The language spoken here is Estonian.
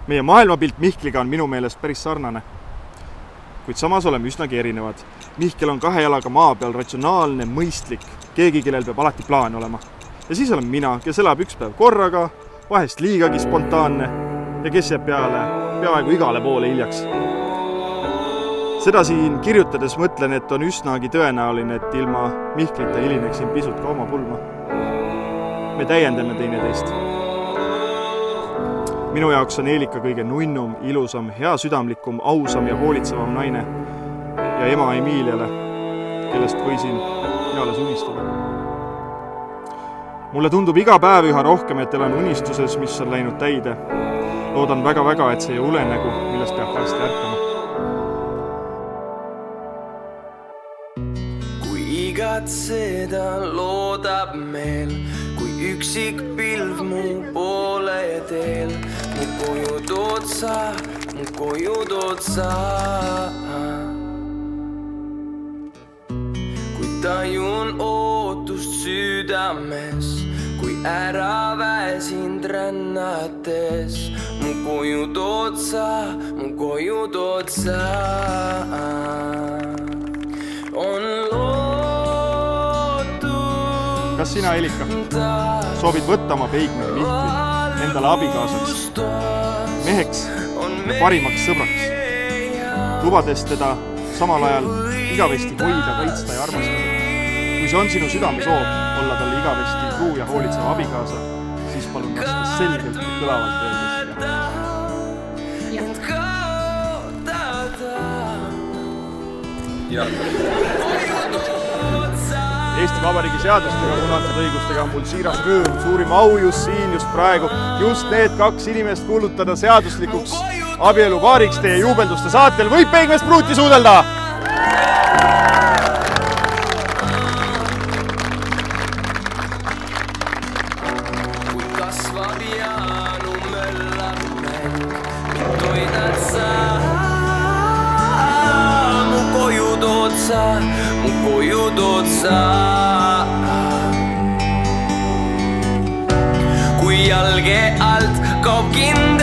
Meie maailmapilt Mihkliga on minu meelest päris sarnane. Kuid samas oleme üsnagi erinevad. Mihkel on 2 jalaga maa peal ratsionaalne, mõistlik, keegi, kellel peab alati plaan olema. Ja siis olen mina, kes elab üks päev korraga, vahest liigagi spontaanne ja kes jääb peaaegu igale poole hiljaks. Seda siin kirjutades mõtlen, et on üsnagi tõenäoline, et ilma Mihklita hilineksin pisut ka oma pulma. Me täiendame teineteist. Minu jaoks on Eelika kõige nunnum, ilusam, hea südamlikum, ausam ja hoolitsevam naine ja ema Emiiliale, kellest võisin alles unistada. Mulle tundub iga päev üha rohkem, et elan unistuses, mis on läinud täide. Loodan väga, et see ei ole unenägu, millest peab varsti ärkama. Kui igatseda loodab meel, kui üksik pilv mu poole teel, mu koju tood sa. Kui tajun ootust südames, kui ära väsind rännates, mu koju tood sa. On lootus. Kas sina, Eelika, soovid võtta oma peigmeri Mihkli endale abikaasaks, meheks ja parimaks sõbraks, lubades teda samal ajal igavesti hoida, kaitsta ja armastada? Kui see on sinu südame soov olla talle igavesti truu ja hoolitsev abikaasa, siis palun vasta selgelt ja kõlavalt öeldes. Eesti Vabariigi seadustega mul antud õigustega on mul siiras rõõm, suurim au just siin, just praegu, just need 2 inimest kuulutada seaduslikuks abielupaariks teie juubelduste saatel. Võib peigmest pruuti suudelda! Kui kasvab jaanu möllab mäng, mind toidad sa. Mu koju tood sa. Kui jalge alt kaob kinni